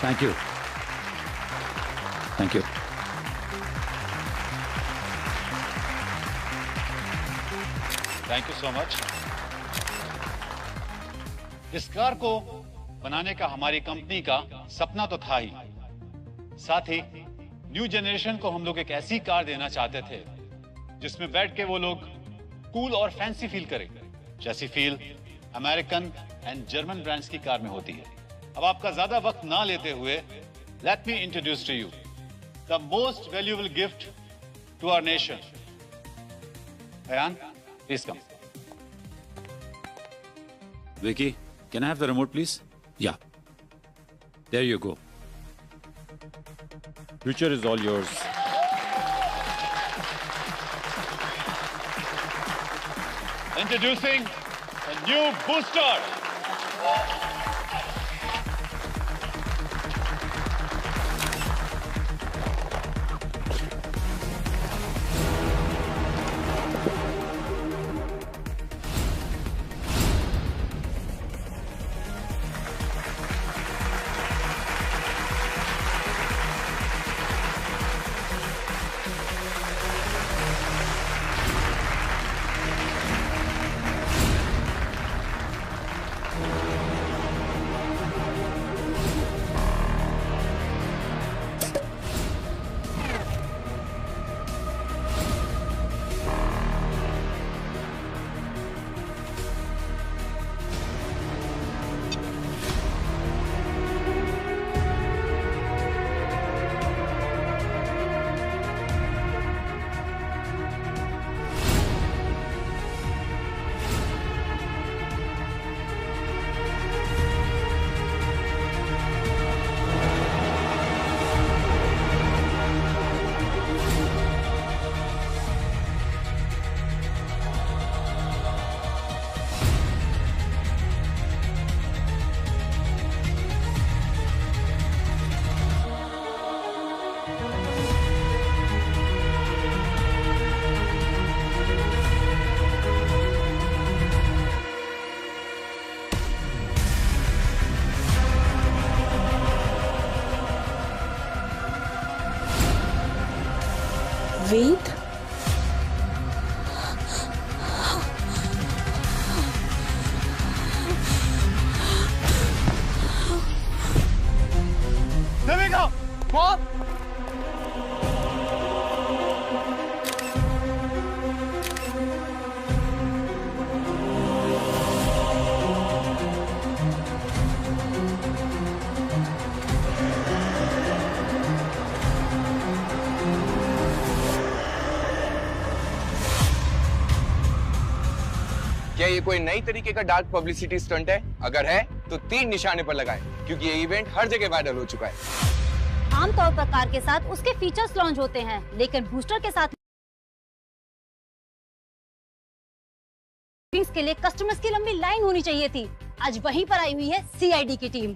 Thank you, thank you. Thank you so much. इस car को बनाने का हमारी कंपनी का सपना तो था ही, साथ ही न्यू जनरेशन को हम लोग एक ऐसी कार देना चाहते थे जिसमें बैठ के वो लोग कूल और फैंसी फील करें, जैसी feel American and German brands की कार में होती है। अब आपका ज्यादा वक्त ना लेते हुए let me introduce to you the most valuable gift to our nation. Ayaan, please come. Vicky, can I have the remote, please? Yeah. There you go. Future is all yours. Introducing a new booster. Ved, Devika, mom, क्या ये कोई नई तरीके का dark publicity stunt है? अगर है तो 3 निशाने पर लगाएं, क्योंकि ये इवेंट हर जगह वायरल हो चुका है। आमतौर पर कार के साथ उसके फीचर्स लॉन्च होते हैं, लेकिन बूस्टर के साथ के लिए कस्टमर्स की लंबी लाइन होनी चाहिए थी। आज वहीं पर आई हुई है सीआईडी की टीम।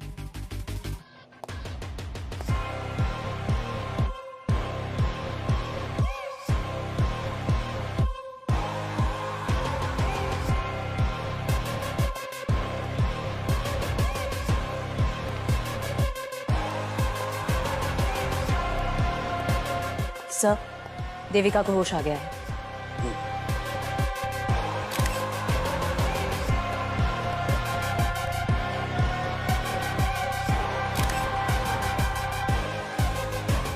सर, देविका को होश आ गया है।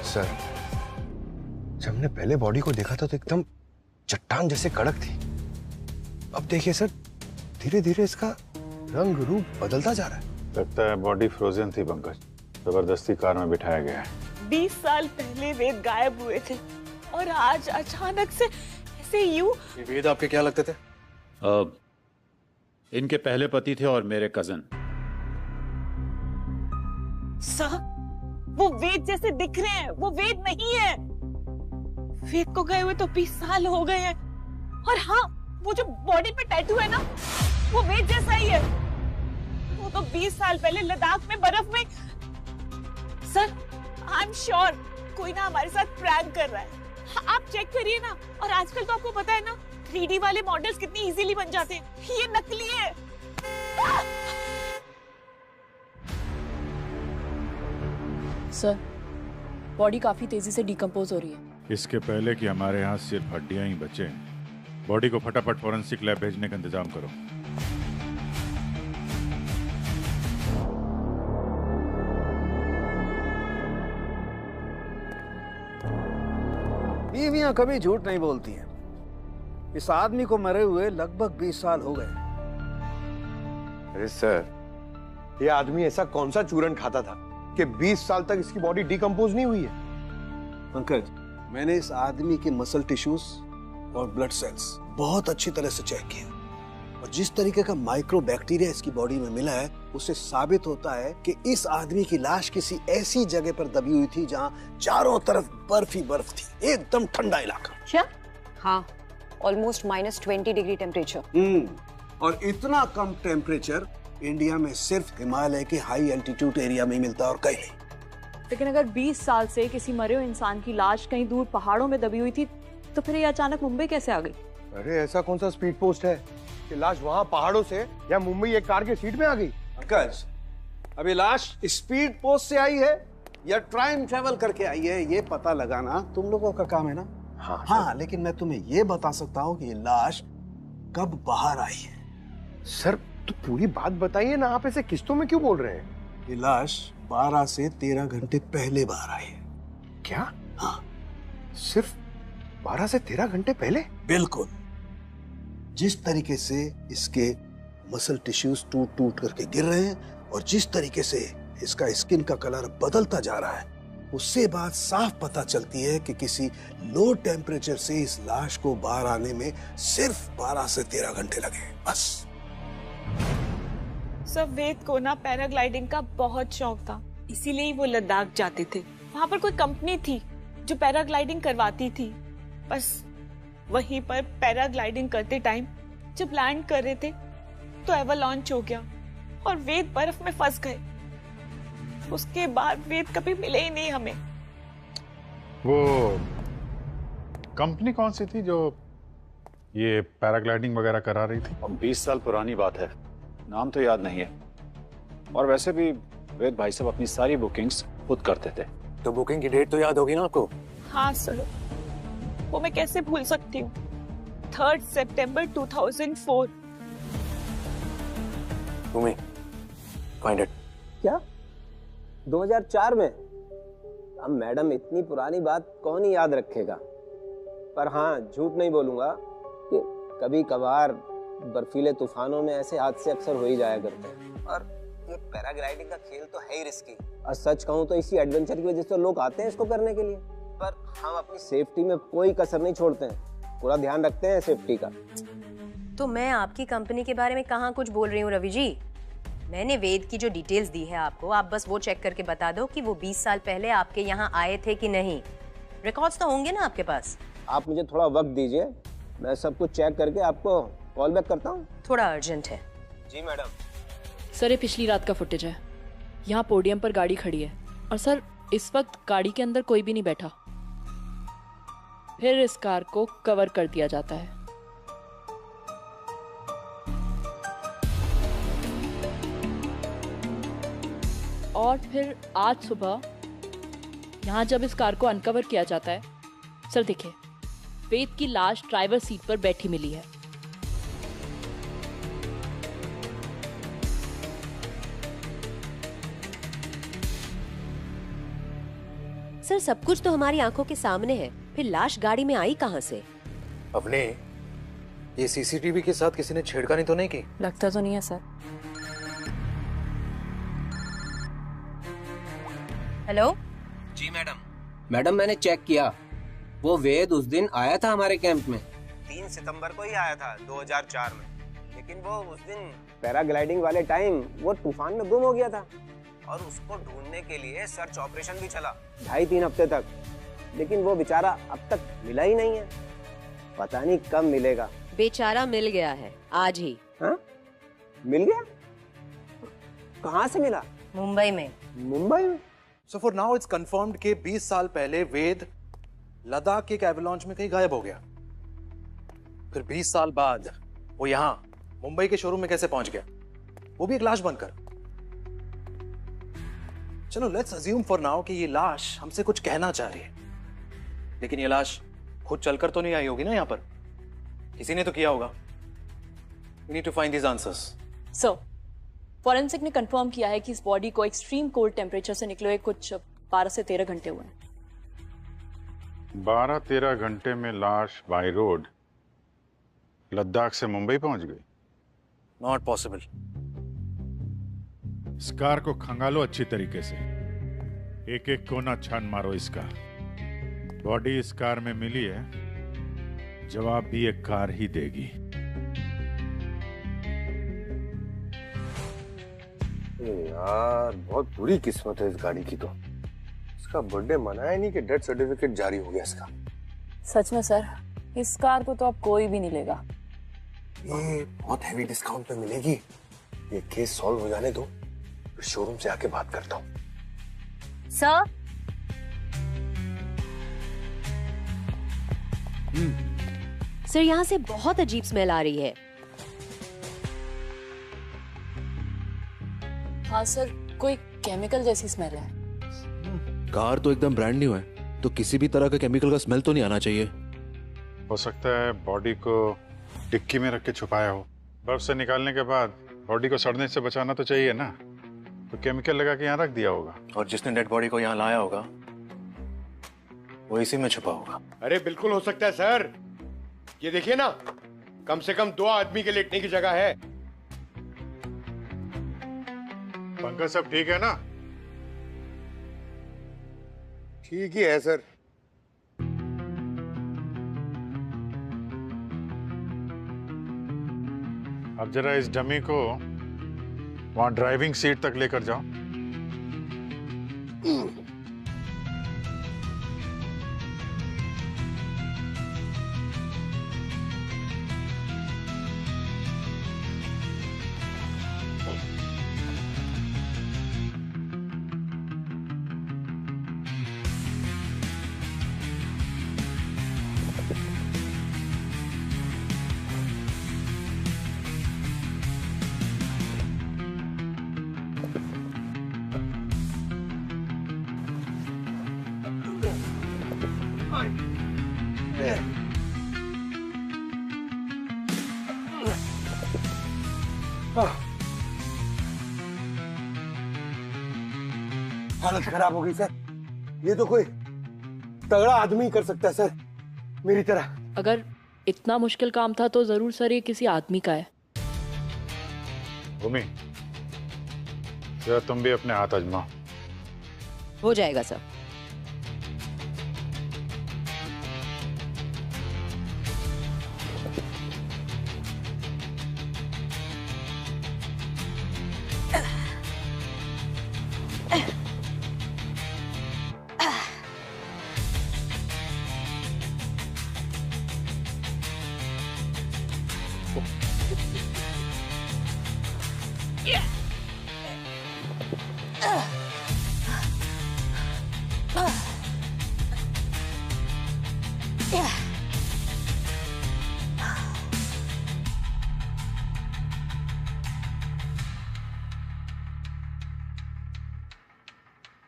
सर, जब हमने पहले बॉडी को देखा था तो एकदम चट्टान जैसे कड़क थी। अब देखिए सर, धीरे धीरे इसका रंग रूप बदलता जा रहा है। लगता है बॉडी फ्रोजन थी पंकज, जबरदस्ती कार में बिठाया गया है। 20 साल पहले वेद गायब हुए थे और आज अचानक से ऐसे यूं। वेद आपके क्या लगते थे? इनके पहले पति थे और मेरे कजन। सर, वो वेद जैसे दिख रहे हैं, वो वेद नहीं है। वेद को गए हुए तो 20 साल हो गए हैं। और हाँ, वो जो बॉडी पे टैटू है ना, वो वेद जैसा ही है। वो तो 20 साल पहले लद्दाख में बर्फ में। सर, आई एम श्योर कोई ना हमारे साथ प्रैंक कर रहा है। आप चेक करिए ना। और आजकल तो आपको पता है ना, 3D वाले मॉडल्स कितनी इजीली बन जाते हैं। ये नकली है। सर, बॉडी काफी तेजी से डिकम्पोज हो रही है। इसके पहले कि हमारे यहाँ सिर्फ हड्डियां ही बचे, बॉडी को फटाफट फॉरेंसिक लैब भेजने का इंतजाम करो। बीवियां कभी झूठ नहीं बोलती हैं। इस आदमी को मरे हुए लगभग 20 साल हो गए। अरे सर, ये आदमी ऐसा कौन सा चूरन खाता था कि 20 साल तक इसकी बॉडी डिकम्पोज नहीं हुई है? पंकज, मैंने इस आदमी के मसल टिश्यूज और ब्लड सेल्स बहुत अच्छी तरह से चेक किया, और जिस तरीके का माइक्रो बैक्टीरिया इसकी बॉडी में मिला है, उससे साबित होता है कि इस आदमी की लाश किसी ऐसी जगह पर दबी हुई थी जहां चारों तरफ बर्फ ही बर्फ थी, एकदम ठंडा इलाका। क्या? हाँ, ऑलमोस्ट -20 डिग्री टेम्परेचर। और इतना कम टेम्परेचर इंडिया में सिर्फ हिमालय के हाई एल्टीट्यूड एरिया में मिलता है और कहीं नहीं। लेकिन अगर 20 साल से किसी मरे हुए इंसान की लाश कहीं दूर पहाड़ों में दबी हुई थी, तो फिर ये अचानक मुंबई कैसे आ गई? अरे ऐसा कौन सा स्पीड पोस्ट है कि लाश वहां पहाड़ों से या मुंबई एक कार के सीट में आ गई? पंकज, अभी लाश स्पीड पोस्ट से आई है या टाइम ट्रेवल करके आई है, ये पता लगाना तुम लोगों का काम है ना। हाँ, लेकिन मैं तुम्हें ये बता सकता हूँ कि ये लाश कब बाहर आई है। सर, तो पूरी बात बताइए ना, आप ऐसे किस्तों में क्यों बोल रहे हैं? ये लाश 12 से 13 घंटे पहले बाहर आई है। क्या? हाँ, सिर्फ 12 से 13 घंटे पहले? बिल्कुल। जिस तरीके से इसके मसल टिश्यूज टूट टूट करके गिर रहे हैं और जिस तरीके से इसका स्किन का कलर बदलता जा रहा है, उससे बात साफ पता चलती है कि किसी लो टेम्परेचर से इस लाश को बाहर आने में सिर्फ 12 से 13 घंटे लगे, बस। सब वेद को ना पैराग्लाइडिंग का बहुत शौक था, इसीलिए ही वो लद्दाख जाते थे। वहाँ पर कोई कंपनी थी जो पैराग्लाइडिंग करवाती थी। बस वहीं पर पैराग्लाइडिंग करते टाइम जब लैंड कर रहे थे तो एवलांच हो गया और वेद बर्फ में फंस गए। उसके बाद वेद कभी मिले ही नहीं हमें। वो कंपनी कौन सी थी जो ये पैराग्लाइडिंग वगैरह करा रही थी? 20 साल पुरानी बात है, नाम तो याद नहीं है। और वैसे भी वेद भाई साहब अपनी सारी बुकिंग्स खुद करते थे। तो बुकिंग की डेट तो याद होगी ना आपको? हाँ सर, वो मैं कैसे भूल सकती हूँ। 3 सितंबर 2004। तुम्हें फाइंड इट। क्या 2004 में? अब मैडम, इतनी पुरानी बात कौन ही याद रखेगा। पर हाँ, झूठ नहीं बोलूंगा कि कभी कभार बर्फीले तूफानों में ऐसे हादसे अक्सर हो ही जाया करते हैं। और ये पैराग्लाइडिंग का खेल तो है ही रिस्की, और सच कहूँ तो इसी एडवेंचर की वजह से लोग आते हैं इसको करने के लिए। पर हम अपनी सेफ्टी में कोई कसर नहीं छोड़ते हैं, पूरा ध्यान रखते हैं सेफ्टी का। तो मैं आपकी कंपनी के बारे में कहाँ कुछ बोल रही हूँ रवि जी। मैंने वेद की जो डिटेल्स दी है आपको, आप बस वो चेक करके बता दो कि वो 20 साल पहले आपके यहाँ आए थे कि नहीं। रिकॉर्ड्स तो होंगे ना आपके पास। आप मुझे थोड़ा वक्त दीजिए, मैं सब कुछ चेक करके आपको कॉल बैक करता हूँ। थोड़ा अर्जेंट है। जी मैडम। सर, ये पिछली रात का फुटेज है। यहाँ पोडियम पर गाड़ी खड़ी है और सर इस वक्त गाड़ी के अंदर कोई भी नहीं बैठा। फिर इस कार को कवर कर दिया जाता है। और फिर आज सुबह यहाँ जब इस कार को अनकवर किया जाता है, सर देखिए, वेद की लाश ड्राइवर सीट पर बैठी मिली है। सर, सब कुछ तो हमारी आंखों के सामने है, फिर लाश गाड़ी में आई कहाँ से? अपने ये सीसीटीवी के साथ किसी ने छेड़खानी तो नहीं की? लगता तो नहीं है सर। हेलो जी मैडम। मैडम, मैंने चेक किया, वो वेद उस दिन आया था हमारे कैंप में। 3 सितंबर को ही आया था 2004 में, लेकिन वो उस दिन पैराग्लाइडिंग वाले टाइम वो तूफान में गुम हो गया था और उसको ढूंढने के लिए सर्च ऑपरेशन भी चला 2.5-3 हफ्ते तक, लेकिन वो बेचारा अब तक मिला ही नहीं है। पता नहीं कब मिलेगा। बेचारा मिल गया है आज ही। हाँ? मिल गया? कहाँ से मिला? मुंबई में। मुंबई में? So for now it's confirmed कि 20 साल पहले वेद लद्दाख के एक एवलांच में कहीं गायब हो गया। फिर 20 साल बाद वो यहाँ मुंबई के शोरूम में कैसे पहुंच गया, वो भी एक लाश बनकर? चलो लेट्स अज्यूम फॉर नाउ कि ये लाश हमसे कुछ कहना चाह रही है, लेकिन ये लाश खुद चलकर तो नहीं आई होगी ना यहाँ पर, किसी ने तो किया होगा। We need to find these answers. Sir, forensic ने कंफर्म किया है कि इस बॉडी को एक्सट्रीम कोल्ड टेम्परेचर से निकले हुए कुछ 12 से 13 घंटे हुए हैं। 12-13 घंटे में लाश बाय रोड लद्दाख से मुंबई पहुंच गई? Not possible. इस कार को खंगालो अच्छी तरीके से, एक एक कोना छान मारो इसका। बॉडी इस कार में मिली है, जवाब भी एक कार ही देगी। यार बहुत बुरी किस्मत है इस गाड़ी की तो। इसका बर्थडे मनाया नहीं कि डेथ सर्टिफिकेट जारी हो गया इसका। सच में सर, इस कार को तो अब कोई भी नहीं लेगा। ये बहुत हैवी डिस्काउंट पे मिलेगी। ये केस सॉल्व हो जाने दो, फिर शोरूम से आके बात करता हूँ। सर, सर यहाँ से बहुत अजीब स्मेल आ रही है। हाँ सर, कोई केमिकल जैसी स्मेल है। कार तो एकदम ब्रांड न्यू है, तो किसी भी तरह का केमिकल का स्मेल तो नहीं आना चाहिए। हो सकता है बॉडी को डिक्की में रख के छुपाया हो। बर्फ से निकालने के बाद बॉडी को सड़ने से बचाना तो चाहिए ना, तो केमिकल लगा के यहाँ रख दिया होगा। और जिसने डेड बॉडी को यहाँ लाया होगा वो इसी में छुपा होगा। अरे बिल्कुल हो सकता है सर, ये देखिए ना, कम से कम 2 आदमी के लेटने की जगह है। पंकज सब ठीक है ना? ठीक ही है सर। अब जरा इस डमी को वहां ड्राइविंग सीट तक लेकर जाओ। हालत खराब हो गई सर। ये तो कोई तगड़ा आदमी कर सकता है सर, मेरी तरह। अगर इतना मुश्किल काम था तो जरूर सर ये किसी आदमी का है। भूमि, जरा तुम भी अपने हाथ आजमाओ। हो जाएगा सर।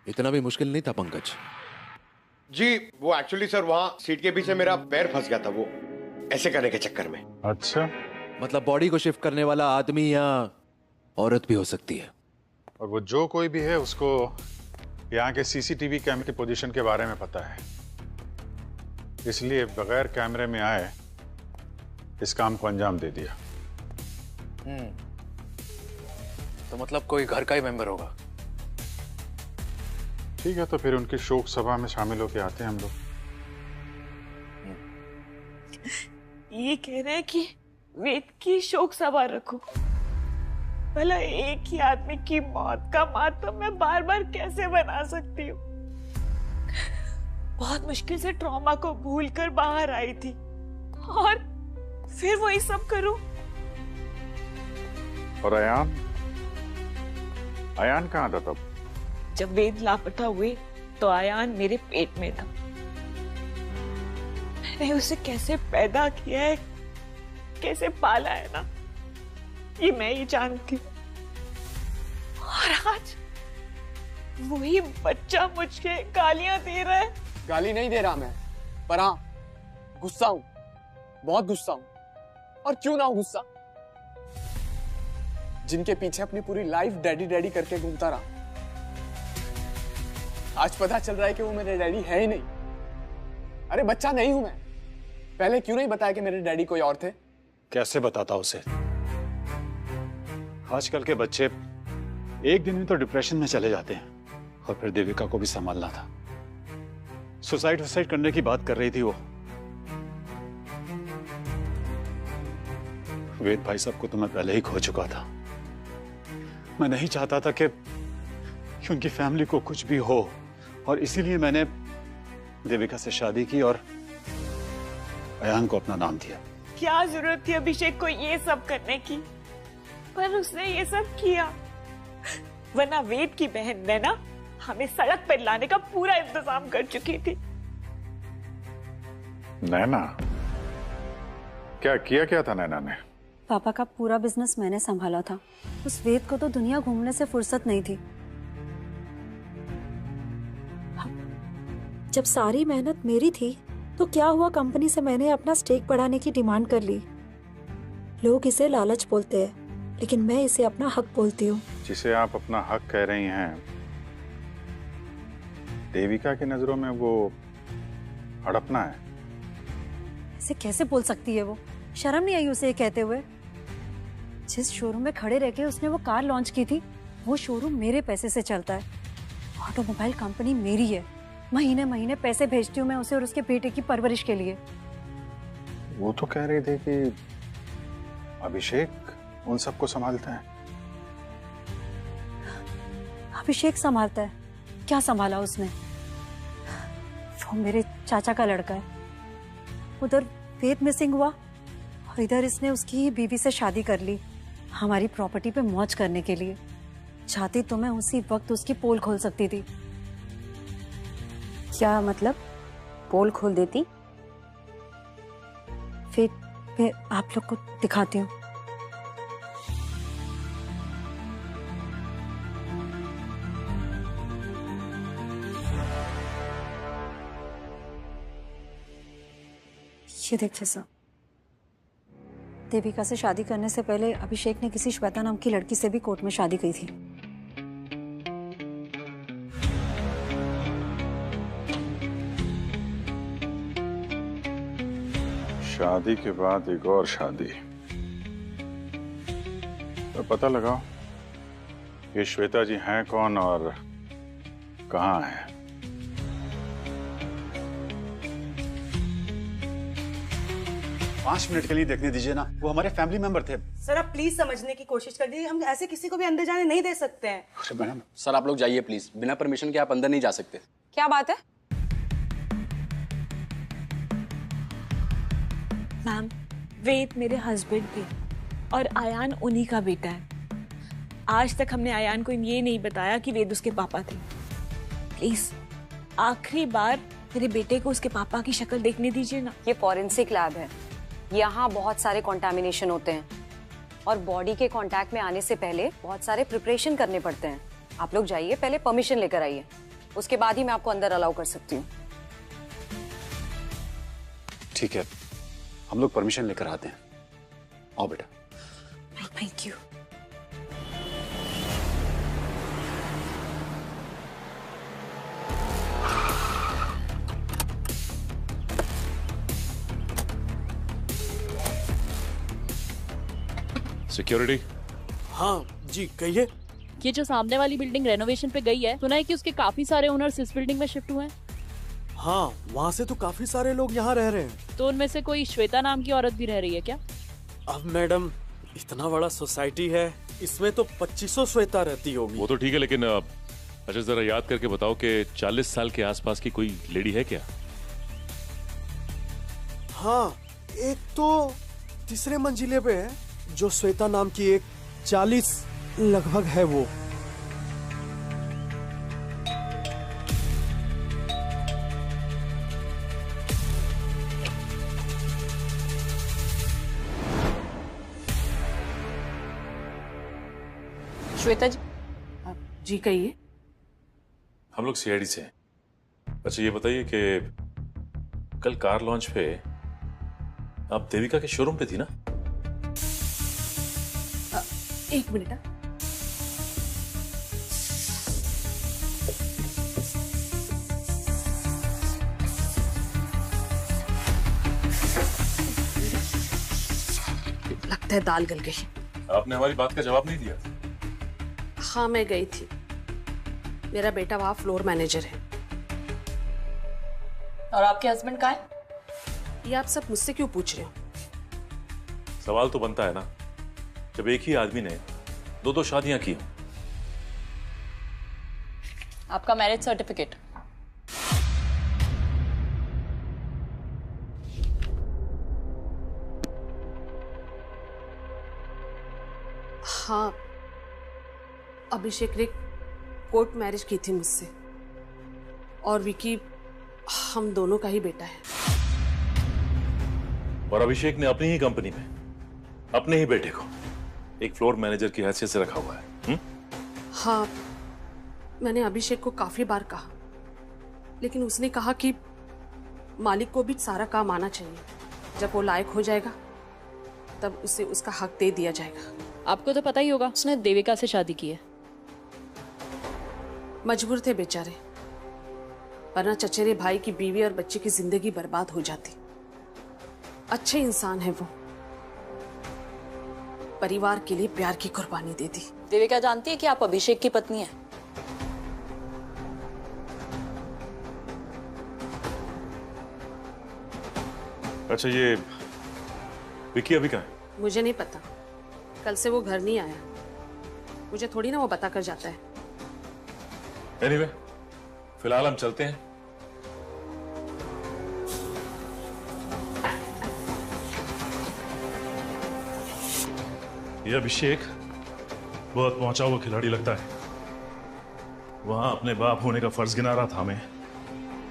इतना भी मुश्किल नहीं था पंकज जी। वो एक्चुअली सर वहां सीट के पीछे मेरा पैर फंस गया था, वो ऐसे करने के चक्कर में। अच्छा, मतलब बॉडी को शिफ्ट करने वाला आदमी या औरत भी हो सकती है। और वो जो कोई भी है उसको यहाँ के सीसीटीवी कैमरे की पोजीशन के बारे में पता है, इसलिए बगैर कैमरे में आए इस काम को अंजाम दे दिया। तो मतलब कोई घर का ही मेंबर होगा। ठीक है, तो फिर उनकी शोक सभा में शामिल होके आते हैं हम लोग। ये कह रहे हैं कि वेद की शोक सभा रखो। भला एक ही आदमी की मौत का मातम मैं बार बार कैसे बना सकती हूँ। बहुत मुश्किल से ट्रॉमा को भूलकर बाहर आई थी और फिर वही सब करूं। और अयान कहाँ था तब? जब वेद लापता हुए तो अयान मेरे पेट में था। मैंने उसे कैसे पैदा किया है, कैसे पाला है ना, ये मैं ही जानती हूँ। और वही बच्चा मुझे गालियां दे रहा है। गाली नहीं दे रहा मैं, पर हाँ गुस्सा हूं, बहुत गुस्सा हूं। और क्यों ना हूं गुस्सा, जिनके पीछे अपनी पूरी लाइफ डैडी डैडी करके घूमता रहा, आज पता चल रहा है कि वो मेरे डैडी है ही नहीं। अरे बच्चा नहीं हूं मैं, पहले क्यों नहीं बताया कि मेरे डैडी कोई और थे? कैसे बताता उसे? आजकल के बच्चे एक दिन में तो डिप्रेशन में चले जाते हैं, और फिर देविका को भी संभालना था। सुसाइड करने की बात कर रही थी वो। वेद भाई साहब को तो मैं पहले ही खो चुका था। मैं नहीं चाहता था कि उनकी फैमिली को कुछ भी हो, और इसीलिए मैंने देविका से शादी की और अयान को अपना नाम दिया। क्या जरूरत थी अभिषेक को ये सब करने की, पर उसने ये सब किया। वरना वेद की बहन नैना हमें सड़क पर लाने का पूरा इंतजाम कर चुकी थी। नैना? क्या किया था नैना ने? पापा का पूरा बिजनेस मैंने संभाला था। उस वेद को तो दुनिया घूमने से फुर्सत नहीं थी। जब सारी मेहनत मेरी थी तो क्या हुआ, कंपनी से मैंने अपना स्टेक बढ़ाने की डिमांड कर ली। लोग इसे लालच बोलते हैं, लेकिन मैं इसे अपना हक बोलती हूँ। जिसे आप अपना हक कह रही हैं, देविका की नजरों में वो हड़पना है। इसे कैसे बोल सकती है वो? शर्म नहीं आई उसे ये कहते हुए? जिस शोरूम में खड़े रह के उसने वो कार लॉन्च की थी, वो शोरूम मेरे पैसे से चलता है। ऑटोमोबाइल कंपनी मेरी है। महीने महीने पैसे भेजती हूँ मैं उसे और उसके बेटे की परवरिश के लिए। वो तो कह रहे थे कि अभिषेक उन सबको संभालता है। अभिषेक संभालता है? क्या संभाला उसने? वो मेरे चाचा का लड़का है। उधर वेद मिसिंग हुआ और इधर इसने उसकी ही बीवी से शादी कर ली, हमारी प्रॉपर्टी पे मौज करने के लिए। चाहती तो मैं उसी वक्त उसकी पोल खोल सकती थी। क्या मतलब? पोल खोल देती? फिर मैं आप लोग को दिखाती हूँ। ये देखिए सर, देविका से शादी करने से पहले अभिषेक ने किसी श्वेता नाम की लड़की से भी कोर्ट में शादी की थी। शादी के बाद एक और शादी। तो पता लगाओ ये श्वेता जी हैं कौन और कहाँ हैं। 5 मिनट के लिए देखने दीजिए ना, वो हमारे फैमिली मेंबर थे। सर आप प्लीज समझने की कोशिश कर दीजिए, हम ऐसे किसी को भी अंदर जाने नहीं दे सकते हैं। अरे मैडम। सर आप लोग जाइए प्लीज, बिना परमिशन के आप अंदर नहीं जा सकते। क्या बात है? मैम, वेद मेरे हस्बैंड थे और आयान उन्हीं का बेटा है। आज तक हमने आयान को ये नहीं बताया कि वेद उसके पापा थे। प्लीज आखिरी बार मेरे बेटे को उसके पापा की शक्ल देखने दीजिए ना। ये फॉरेंसिक लैब है, यहाँ बहुत सारे कंटामिनेशन होते हैं और बॉडी के कांटेक्ट में आने से पहले बहुत सारे प्रिपरेशन करने पड़ते हैं। आप लोग जाइए, पहले परमिशन लेकर आइए, उसके बाद ही मैं आपको अंदर अलाउ कर सकती हूँ। ठीक है, हम लोग परमिशन लेकर आते हैं। आओ बेटा। Thank you. सिक्योरिटी। हाँ जी कहिए। ये जो सामने वाली बिल्डिंग रेनोवेशन पे गई है, सुना है कि उसके काफी सारे ओनर्स इस बिल्डिंग में शिफ्ट हुए हैं। हाँ, वहाँ से तो काफी सारे लोग यहाँ रह रहे हैं। तो उनमें से कोई श्वेता नाम की औरत भी रह रही है क्या? अब मैडम इतना बड़ा सोसाइटी है, इसमें तो 2500 श्वेता रहती होगी। वो तो ठीक है, लेकिन अच्छा जरा याद करके बताओ कि 40 साल के आसपास की कोई लेडी है क्या? हाँ, एक तो तीसरे मंजिले पे है जो श्वेता नाम की एक 40 लगभग है वो। श्वेता जी। जी कहिए। हम लोग सीआईडी से हैं। अच्छा ये बताइए कि कल कार लॉन्च पे आप देविका के शोरूम पे थी ना? एक मिनट। लगता है दाल गल गई। आपने हमारी बात का जवाब नहीं दिया। हाँ मैं गई थी, मेरा बेटा वहां फ्लोर मैनेजर है। और आपके हस्बैंड कहाँ है? ये आप सब मुझसे क्यों पूछ रहे हो? सवाल तो बनता है ना, जब एक ही आदमी ने दो शादियां की। आपका मैरिज सर्टिफिकेट। हाँ, अभिषेक ने कोर्ट मैरिज की थी मुझसे, और विकी हम दोनों का ही बेटा है। और अभिषेक ने अपनी ही कंपनी में अपने ही बेटे को एक फ्लोर मैनेजर की हैसियत से रखा हुआ है। हाँ, मैंने अभिषेक को काफी बार कहा, लेकिन उसने कहा कि मालिक को भी सारा काम आना चाहिए। जब वो लायक हो जाएगा तब उसे उसका हक दे दिया जाएगा। आपको तो पता ही होगा उसने देविका से शादी की है। मजबूर थे बेचारे, वरना चचेरे भाई की बीवी और बच्चे की जिंदगी बर्बाद हो जाती। अच्छे इंसान है वो, परिवार के लिए प्यार की कुर्बानी दे दी। देविका जानती है कि आप अभिषेक की पत्नी हैं? अच्छा ये विकी अभी कहाँ है? मुझे नहीं पता, कल से वो घर नहीं आया। मुझे थोड़ी ना वो बता कर जाता है। एनीवे, फिलहाल हम चलते हैं। ये अभिषेक बहुत पहुंचा हुआ खिलाड़ी लगता है। वहां अपने बाप होने का फर्ज गिना रहा था हमें,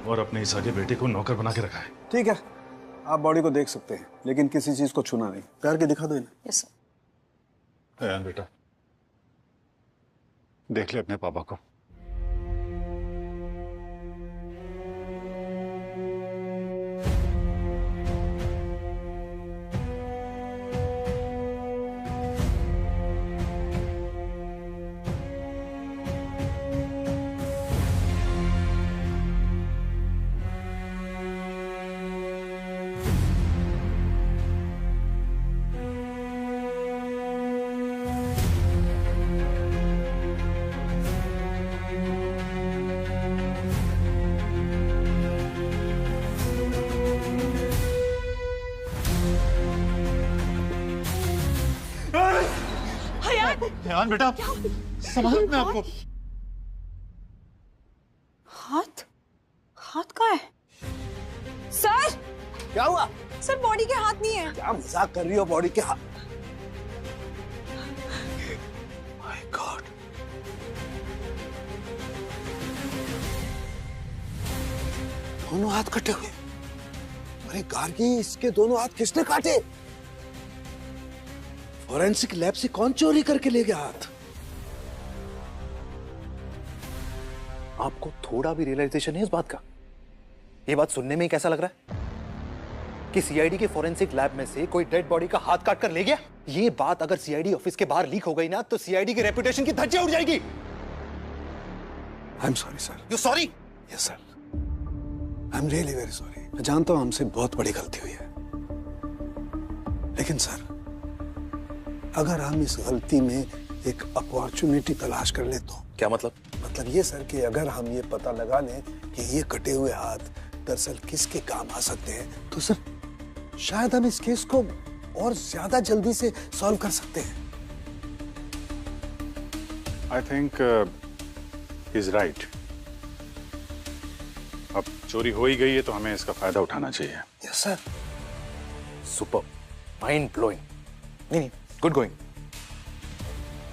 और अपने इस आगे बेटे को नौकर बना के रखा है। ठीक है, आप बॉडी को देख सकते हैं, लेकिन किसी चीज को छूना नहीं। प्यार के दिखा दो इन्हें। यस अयान बेटा, देख ले अपने पापा को। अयान बेटा, संभाल मैं आपको। हाथ हाथ कहाँ है? सर क्या हुआ? सर बॉडी के हाथ नहीं है। क्या मजाक कर रही हो? बॉडी के हाथ? माय गॉड, दोनों हाथ कटे हुए। अरे गार्गी, इसके दोनों हाथ किसने काटे? फॉरेंसिक लैब से कौन चोरी करके ले गया हाथ? आपको थोड़ा भी रियलाइजेशन है इस बात का? ये बात सुनने में ही कैसा लग रहा है कि सीआईडी के फॉरेंसिक लैब में से कोई डेड बॉडी का हाथ काट कर ले गया। ये बात अगर सीआईडी ऑफिस के बाहर लीक हो गई ना, तो सीआईडी की रेपुटेशन की धज्जियां उड़ जाएगी। I am sorry sir. You sorry? Yes sir, I am really very sorry. मैं जानता हूं हमसे बहुत बड़ी गलती हुई है, लेकिन सर अगर हम इस गलती में एक अपॉर्चुनिटी तलाश कर ले तो। क्या मतलब? मतलब ये सर कि अगर हम ये पता लगा लें कि ये कटे हुए हाथ दरअसल किसके काम आ सकते हैं, तो सर शायद हम इस केस को और ज्यादा जल्दी से सॉल्व कर सकते हैं। I think is right. अब चोरी हो ही गई है तो हमें इसका फायदा उठाना चाहिए। Yes sir. Super, mind blowing. नहीं, गुड गोइंग।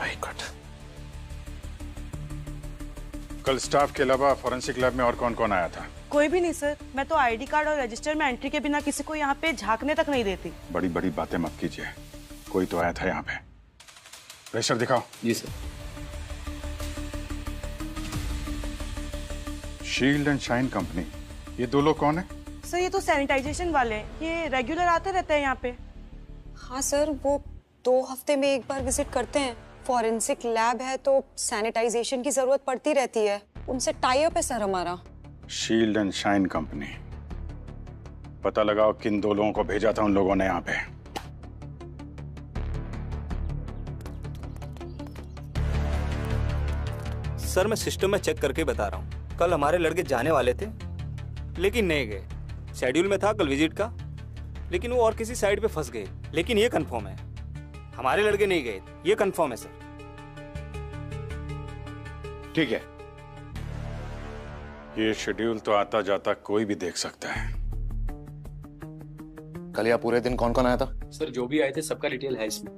Very good. कल स्टाफ के अलावा फॉरेंसिक लैब में और कौन कौन आया था? कोई भी नहीं सर। मैं तो आईडी कार्ड और रजिस्टर में एंट्री के बिना किसी को यहाँ पे झांकने तक नहीं देती। बड़ी बड़ी बातें मत कीजिए, कोई तो आया था यहाँ पे। रजिस्टर दिखाओ। जी sir. Shield and shine company, ये दो लोग कौन है? सर ये तो सैनिटाइजेशन वाले हैं, ये रेगुलर आते रहते हैं यहाँ पे। हाँ सर, वो 2 हफ्ते में एक बार विजिट करते हैं। फॉरेंसिक लैब है तो सैनिटाइजेशन की जरूरत पड़ती रहती है, उनसे टाई अप है सर हमारा। शील्ड एंड शाइन कंपनी, पता लगाओ किन दो लोगों को भेजा था उन लोगों ने यहाँ पे। सर मैं सिस्टम में चेक करके बता रहा हूँ। कल हमारे लड़के जाने वाले थे लेकिन नहीं गए। शेड्यूल में था कल विजिट का, लेकिन वो और किसी साइड पे फंस गए। लेकिन ये कंफर्म है हमारे लड़के नहीं गए, ये कंफर्म है सर। ठीक है, ये शेड्यूल तो आता जाता कोई भी देख सकता है। कल यहाँ पूरे दिन कौन कौन आया था? सर जो भी आए थे सबका डिटेल है इसमें।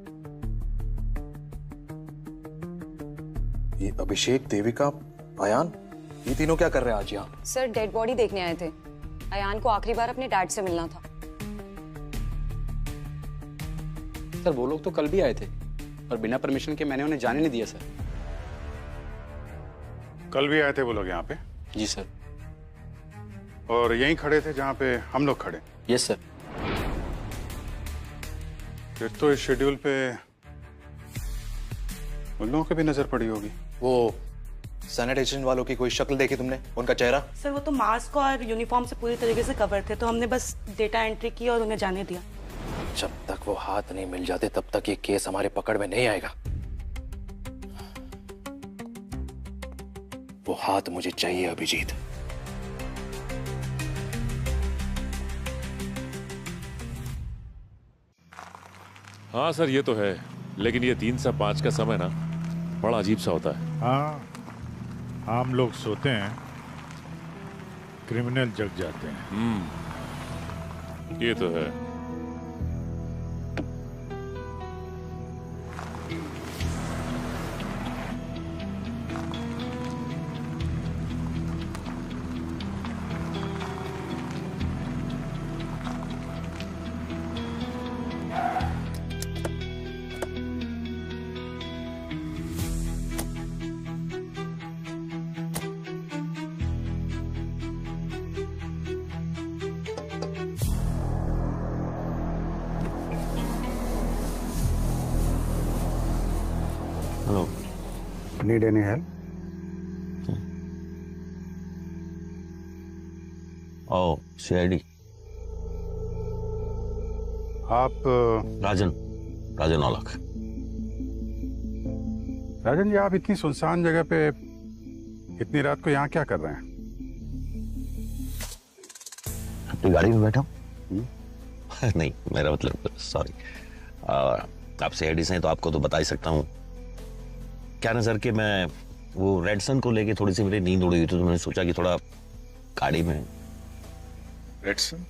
ये अभिषेक, देविका, अयान, ये तीनों क्या कर रहे हैं आज यहाँ? सर डेड बॉडी देखने आए थे। अयान को आखिरी बार अपने डैड से मिलना था। सर वो लोग तो कल भी आए थे और बिना परमिशन के मैंने उन्हें जाने नहीं दिया सर। कल भी आए थे वो लोग यहाँ पे? जी सर। और यहीं खड़े थे जहाँ पे हम लोग खड़े? Yes sir. फिर तो इस शेड्यूल पे उन लोगों की भी नजर पड़ी होगी। वो सैनिटाइजेशन वालों की कोई शक्ल देखी तुमने, उनका चेहरा? सर वो तो मास्क और यूनिफॉर्म से पूरी तरीके से कवर थे, तो हमने बस डेटा एंट्री की और उन्हें जाने दिया। जब तक वो हाथ नहीं मिल जाते तब तक ये केस हमारे पकड़ में नहीं आएगा। वो हाथ मुझे चाहिए अभिजीत। हाँ सर ये तो है, लेकिन ये 3 से 5 का समय ना बड़ा अजीब सा होता है। हाँ, हम लोग सोते हैं, क्रिमिनल जग जाते हैं। ये तो है। Hello. Need any help? Oh, CID. आप राजन औलख। राजन जी, आप इतनी सुनसान जगह पे इतनी रात को यहाँ क्या कर रहे हैं? अपनी गाड़ी में बैठा हूँ। नहीं, मेरा मतलब सॉरी। आप CID से हैं तो आपको तो बता ही सकता हूँ। क्या ना सर कि मैं वो रेडसन को लेके थोड़ी सी मेरी नींद उड़ी हुई थी, तो मैंने सोचा कि थोड़ा गाड़ी में। रेडसन?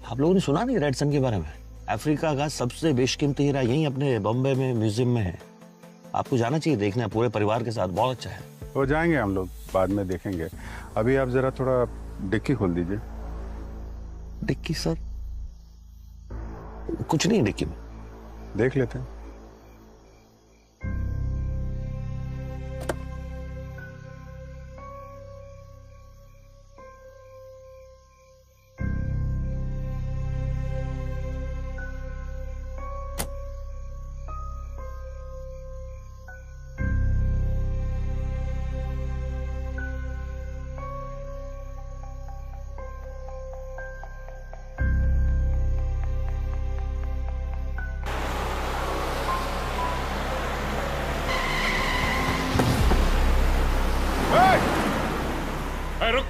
आप लोगों ने सुना नहीं रेडसन के बारे में? अफ्रीका का सबसे बेशकीमती हीरा यहीं अपने बॉम्बे में म्यूजियम में है। आपको जाना चाहिए देखने, पूरे परिवार के साथ, बहुत अच्छा है। हो जाएंगे हम लोग, बाद में देखेंगे। अभी आप जरा थोड़ा डिक्की खोल दीजिए। Dicky sir? कुछ नहीं है डिक्की में। देख लेते हैं। रुक।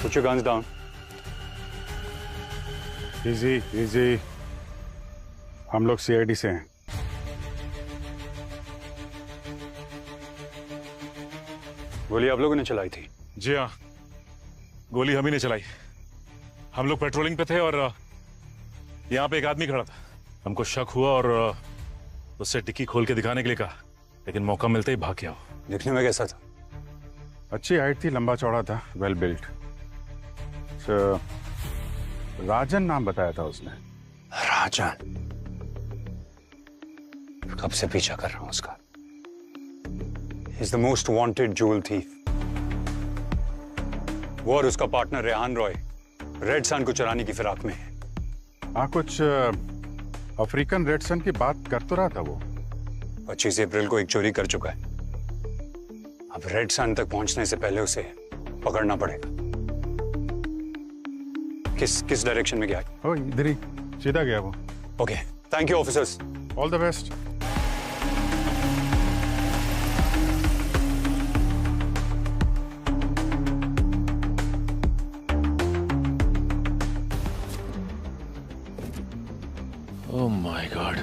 Put your guns down. Easy, easy. हम लोग सीआईडी से हैं। गोली आप लोगों ने चलाई थी? जी हाँ, गोली हम ही ने चलाई। हम लोग पेट्रोलिंग पे थे और यहाँ पे एक आदमी खड़ा था। हमको शक हुआ और उससे डिक्की खोल के दिखाने के लिए कहा, लेकिन मौका मिलते ही भाग गया वो। दिखने में कैसा था? अच्छी हाइट थी, लंबा चौड़ा था, वेल बिल्ट। राजन नाम बताया था उसने। राजन? कब से पीछा कर रहा हूं उसका। He's the most wanted jewel thief. वो और उसका partner Rehan Roy red sun को चुराने की फिराक में है। हाँ, कुछ अफ्रीकन रेड सन की बात कर तो रहा था वो। 25 अप्रैल को एक चोरी कर चुका है। अब रेड सन तक पहुंचने से पहले उसे पकड़ना पड़ेगा। किस डायरेक्शन में गया? ओ, इधर ही सीधा गया वो। Okay, thank you officers, all the best. Oh my God,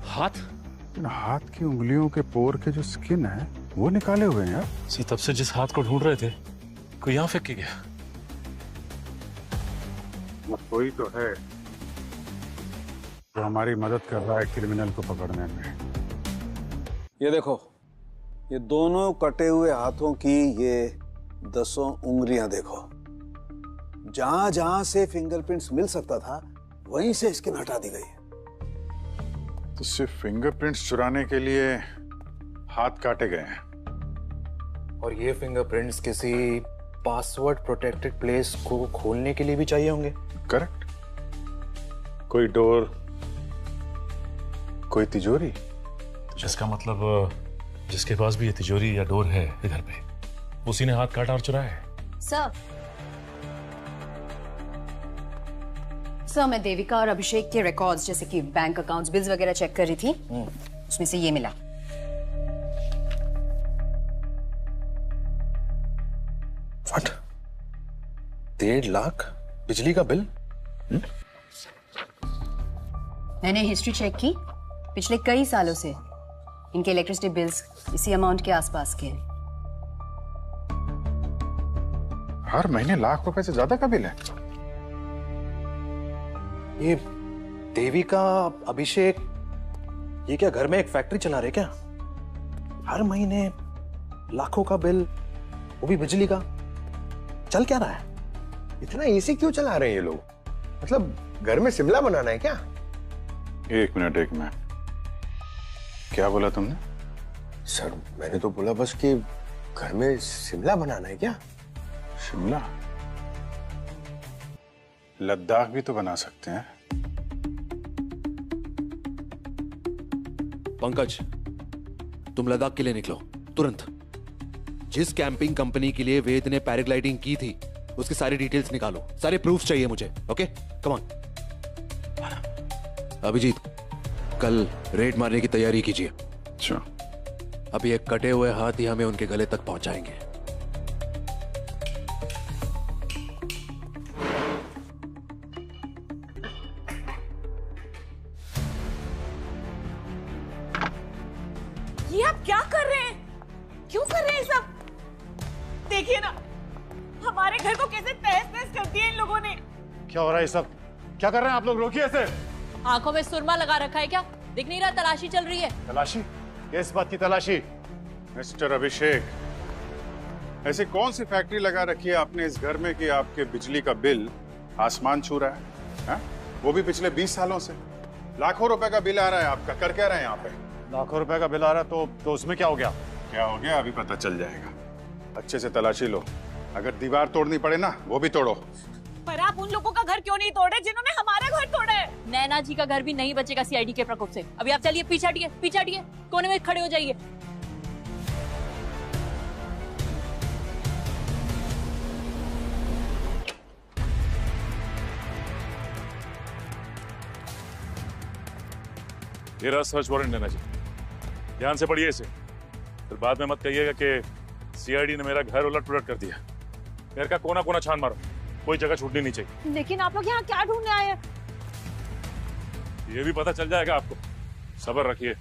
हाथ? हाथ की उंगलियों के पोर के जो स्किन है वो निकाले हुए हैं यार। तब से जिस हाथ को ढूंढ रहे थे कोई यहाँ फेंक के गया। कोई तो है जो हमारी मदद कर रहा है क्रिमिनल को पकड़ने में। ये देखो, ये दोनों कटे हुए हाथों की ये 10 उंगलियां देखो। जहां जहां से फिंगरप्रिंट्स मिल सकता था वहीं से स्किन हटा दी गई है। तो सिर्फ फिंगरप्रिंट्स चुराने के लिए हाथ काटे गए हैं। और ये फिंगरप्रिंट्स किसी पासवर्ड प्रोटेक्टेड प्लेस को खोलने के लिए भी चाहिए होंगे। करेक्ट। कोई डोर, कोई तिजोरी। इसका मतलब जिसके पास भी ये तिजोरी या डोर है इधर पे, उसी ने हाथ काटा और चुराया है। सर, मैं देविका और अभिषेक के रिकॉर्ड्स जैसे कि बैंक अकाउंट्स, बिल्स वगैरह चेक कर रही थी। उसमें से ये मिला। व्हाट? 1.5 लाख बिजली का बिल? मैंने हिस्ट्री चेक की, पिछले कई सालों से इनके इलेक्ट्रिसिटी बिल्स इसी अमाउंट के आसपास के हैं। हर महीने लाख रुपए से ज्यादा का बिल है। ये देविका, अभिषेक, ये क्या घर में एक फैक्ट्री चला रहे क्या? हर महीने लाखों का बिल, वो भी बिजली का। चल क्या रहा है? इतना एसी क्यों चला रहे हैं ये लोग? मतलब घर में शिमला बनाना है क्या? एक मिनट। क्या बोला तुमने? सर, मैंने तो बोला बस कि घर में शिमला बनाना है क्या? शिमला? लद्दाख भी तो बना सकते हैं। पंकज, तुम लद्दाख के लिए निकलो तुरंत। जिस कैंपिंग कंपनी के लिए वेद ने पैराग्लाइडिंग की थी उसकी सारी डिटेल्स निकालो, सारे प्रूफ चाहिए मुझे। Okay, come on. अभिजीत, कल रेड मारने की तैयारी कीजिए। अच्छा। अभी एक कटे हुए हाथ ही हमें उनके गले तक पहुंचाएंगे। ये आप क्या कर रहे हैं? क्यों कर रहे हैं सब? देखिए ना, हमारे घर को कैसे तहस नहस कर दिया इन लोगों ने। क्या हो रहा है सब? क्या कर रहे हैं आप लोग? रोकिए इसे। आंखों में सुरमा लगा रखा है क्या? दिख नहीं रहा तलाशी चल रही है? तलाशी? किस बात की तलाशी? मिस्टर अभिषेक, ऐसी कौन सी फैक्ट्री लगा रखी है आपने इस घर में कि आपके बिजली का बिल आसमान छू रहा है? हा? वो भी पिछले 20 सालों से। लाखों रुपए का बिल आ रहा है आपका। कर क्या रहे हैं यहाँ पे? लाखों रुपए का बिल आ रहा है तो उसमें क्या हो गया? क्या हो गया अभी पता चल जाएगा। अच्छे से तलाशी लो। अगर दीवार तोड़नी पड़े ना, वो भी तोड़ो। पर आप उन लोगों का घर क्यों नहीं तोड़े जिन्होंने हमारा घर तोड़ा है? नैना जी का घर भी नहीं बचेगा सीआईडी के प्रकोप से। अभी आप चलिए, पीछे हटिए, कोने में खड़े हो जाइए। ये रहा सर्च वारंट, नैना जी, ध्यान से पढ़िए इसे। फिर बाद में मत कहिएगा कि सीआईडी ने मेरा घर उलट पुलट कर दिया। घर का कोना कोना छान मारो, कोई जगह छूटनी नहीं चाहिए। लेकिन आप लोग यहाँ क्या ढूंढने आए हैं? ये भी पता चल जाएगा आपको। सब्र रखिए।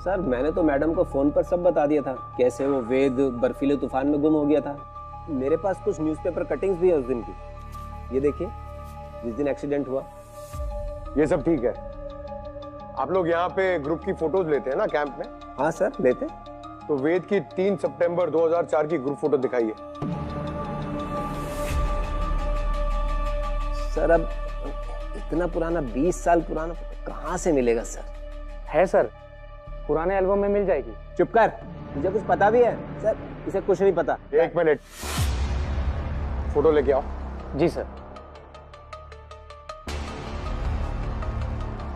सर मैंने तो मैडम को फोन पर सब बता दिया था, कैसे वो वेद बर्फीले तूफान में गुम हो गया था। मेरे पास कुछ न्यूज़पेपर कटिंग्स भी है उस दिन की। ये देखिए, जिस दिन एक्सीडेंट हुआ। ये सब ठीक है। आप लोग यहाँ पे ग्रुप की फोटोज लेते हैं ना कैंप में? हाँ सर लेते। तो वेद की 3 सितंबर 2004 की ग्रुप फोटो दिखाइए। सर अब इतना पुराना 20 साल पुराना कहाँ से मिलेगा सर? है सर, पुराने एल्बम में मिल जाएगी। चुप कर, मुझे कुछ पता भी है सर, इसे कुछ नहीं पता। 1 मिनट, फोटो लेके आओ। जी सर।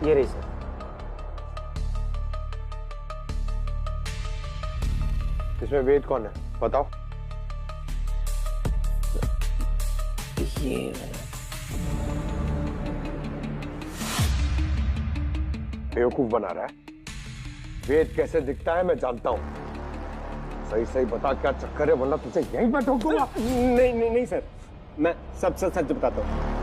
ये रही सर। इसमें वेद कौन है बताओ? ये बेवकूफ बना रहा है। वेद कैसे दिखता है मैं जानता हूं। सही सही बता क्या चक्कर है, वरना तुझे यहीं पर ठोकूंगा। नहीं सर, मैं सब सच बताता हूँ।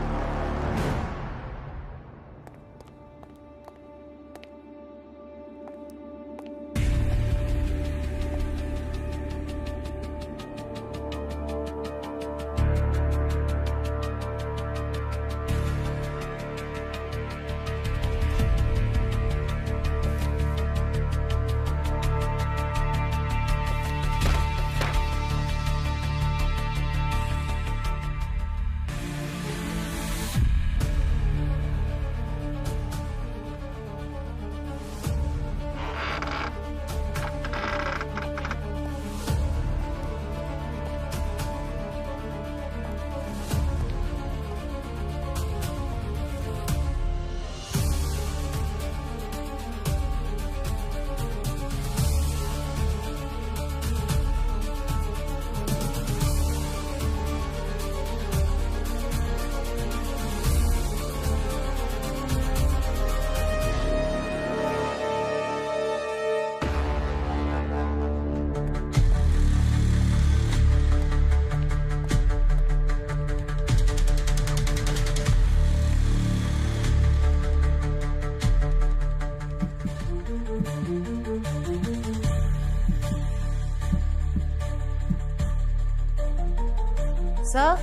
सर।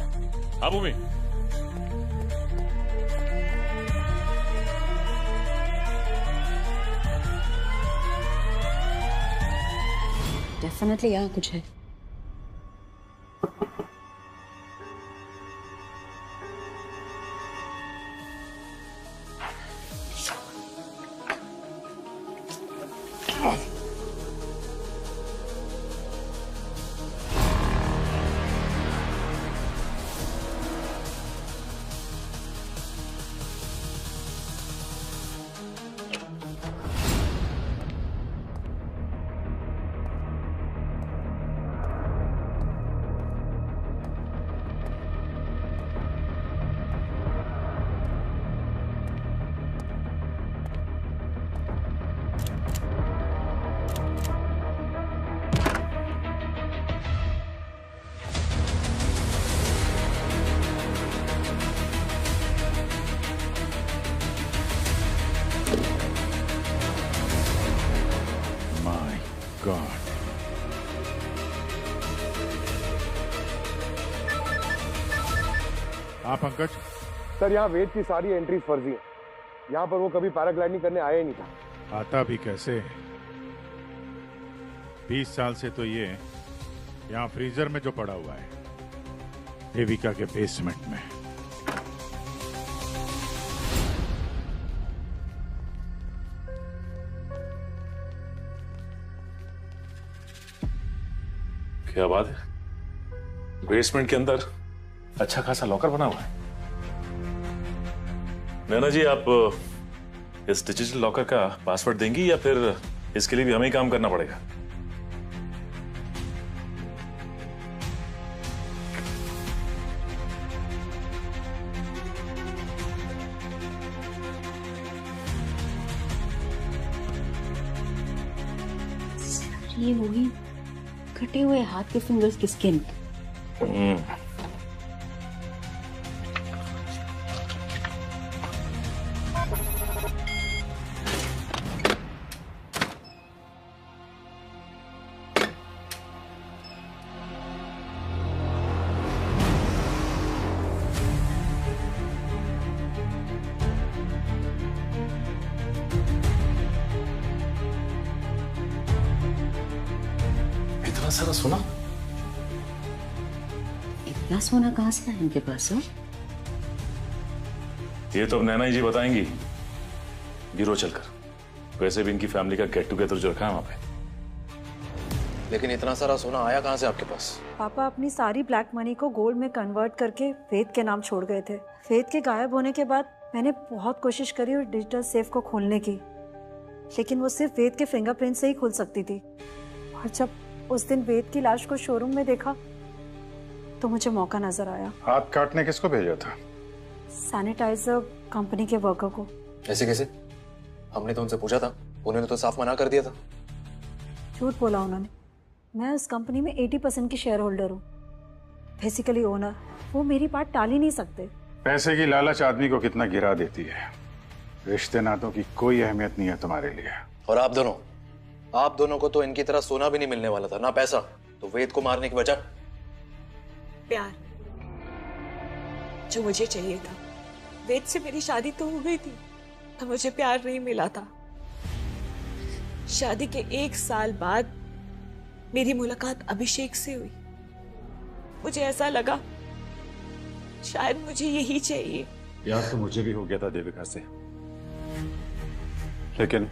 हाँ भूमि। डेफिनेटली यहाँ कुछ है। हाँ पंकज। सर यहाँ वेद की सारी एंट्रीज फर्जी हैं। यहाँ पर वो कभी पैराग्लाइडिंग करने आया ही नहीं था। आता भी कैसे? 20 साल से तो ये यहाँ फ्रीजर में जो पड़ा हुआ है, देविका के बेसमेंट में। क्या बात है, बेसमेंट के अंदर अच्छा खासा लॉकर बना हुआ है। नैना जी, आप इस डिजिटल लॉकर का पासवर्ड देंगी या फिर इसके लिए भी हमें ही काम करना पड़ेगा? ये वही कटे हुए हाथ के फिंगर्स की स्किन। इतना सारा सोना? इतना सोना कहाँ से आया इनके पास? हो ये तो अब नैना जी बताएंगी ब्यूरो चलकर। वैसे भी इनकी फैमिली का गेट टुगेदर जो रखा है वहां पे। लेकिन इतना सारा सोना आया कहाँ से आपके पास? पापा अपनी सारी ब्लैक मनी को गोल्ड में कन्वर्ट करके वेद के नाम छोड़ गए थे। वेद के गायब होने के बाद मैंने बहुत कोशिश करी और डिजिटल सेफ को खोलने की, लेकिन वो सिर्फ वेद के फिंगरप्रिंट से ही खुल सकती थी। और जब उस दिन वेद की लाश को शोरूम में देखा तो मुझे मौका नजर आया। हाथ काटने किसको भेजा था? सैनिटाइजर कंपनी के वर्कर को। ऐसे कैसे? हमने तो उनसे पूछा था, उन्होंने तो साफ मना कर दिया था। झूठ बोला उन्होंने। मैं उस कंपनी में 80% की शेयर होल्डर हूँ, बेसिकली ओनर। वो मेरी बात टाल ही नहीं सकते। पैसे की लालच आदमी को कितना गिरा देती है। रिश्ते नातों की कोई अहमियत नहीं है तुम्हारे लिए। और आप दोनों को तो इनकी तरह सोना भी नहीं मिलने वाला था, ना पैसा। तो वेद को मारने की वजह? प्यार जो मुझे चाहिए था। वेद से मेरी शादी तो हो गई थी, पर मुझे प्यार नहीं मिला था। शादी के 1 साल बाद मेरी मुलाकात अभिषेक से हुई। मुझे ऐसा लगा शायद मुझे यही चाहिए। प्यार तो मुझे भी हो गया था देविका से, लेकिन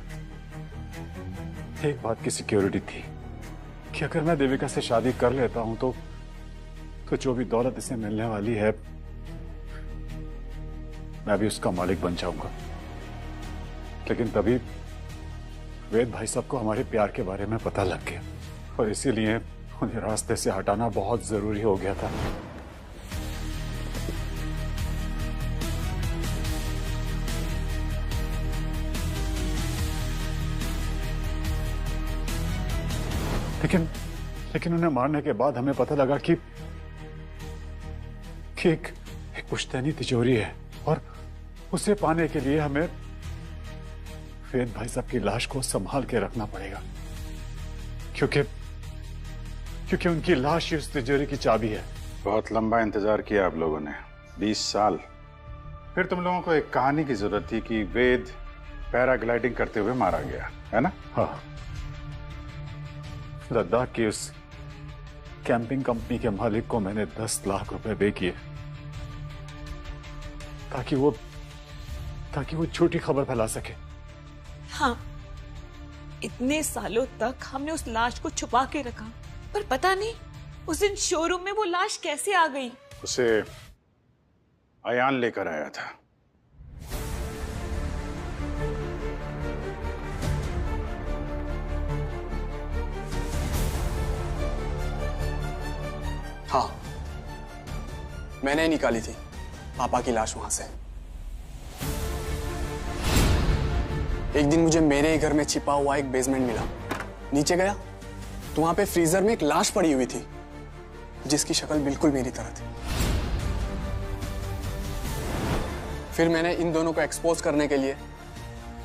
एक बात की सिक्योरिटी थी कि अगर मैं देविका से शादी कर लेता हूं तो जो भी दौलत इसे मिलने वाली है मैं भी उसका मालिक बन जाऊंगा। लेकिन तभी वेद भाई साहब को हमारे प्यार के बारे में पता लग गया और इसीलिए उन्हें रास्ते से हटाना बहुत जरूरी हो गया था। लेकिन उन्हें मारने के बाद हमें पता लगा कि एक पुश्तैनी तिजोरी है और उसे पाने के लिए हमें वेद भाई साहब की लाश को संभाल के रखना पड़ेगा, क्योंकि उनकी लाश ही उस तिजोरी की चाबी है। बहुत लंबा इंतजार किया आप लोगों ने, 20 साल। फिर तुम लोगों को एक कहानी की जरूरत थी कि वेद पैराग्लाइडिंग करते हुए मारा गया, है ना? हाँ। लद्दाख की उस कैंपिंग कंपनी के मालिक को मैंने 10 लाख रुपए पे किए ताकि वो झूठी खबर फैला सके। हाँ, इतने सालों तक हमने उस लाश को छुपा के रखा, पर पता नहीं उस दिन शोरूम में वो लाश कैसे आ गई। उसे अयान लेकर आया था। हाँ, मैंने निकाली थी पापा की लाश वहां से। एक दिन मुझे मेरे ही घर में छिपा हुआ एक बेसमेंट मिला। नीचे गया तो वहां पे फ्रीजर में एक लाश पड़ी हुई थी जिसकी शक्ल बिल्कुल मेरी तरह थी। फिर मैंने इन दोनों को एक्सपोज करने के लिए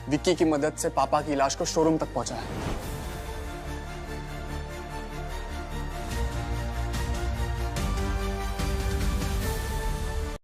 विक्की की मदद से पापा की लाश को शोरूम तक पहुंचाया।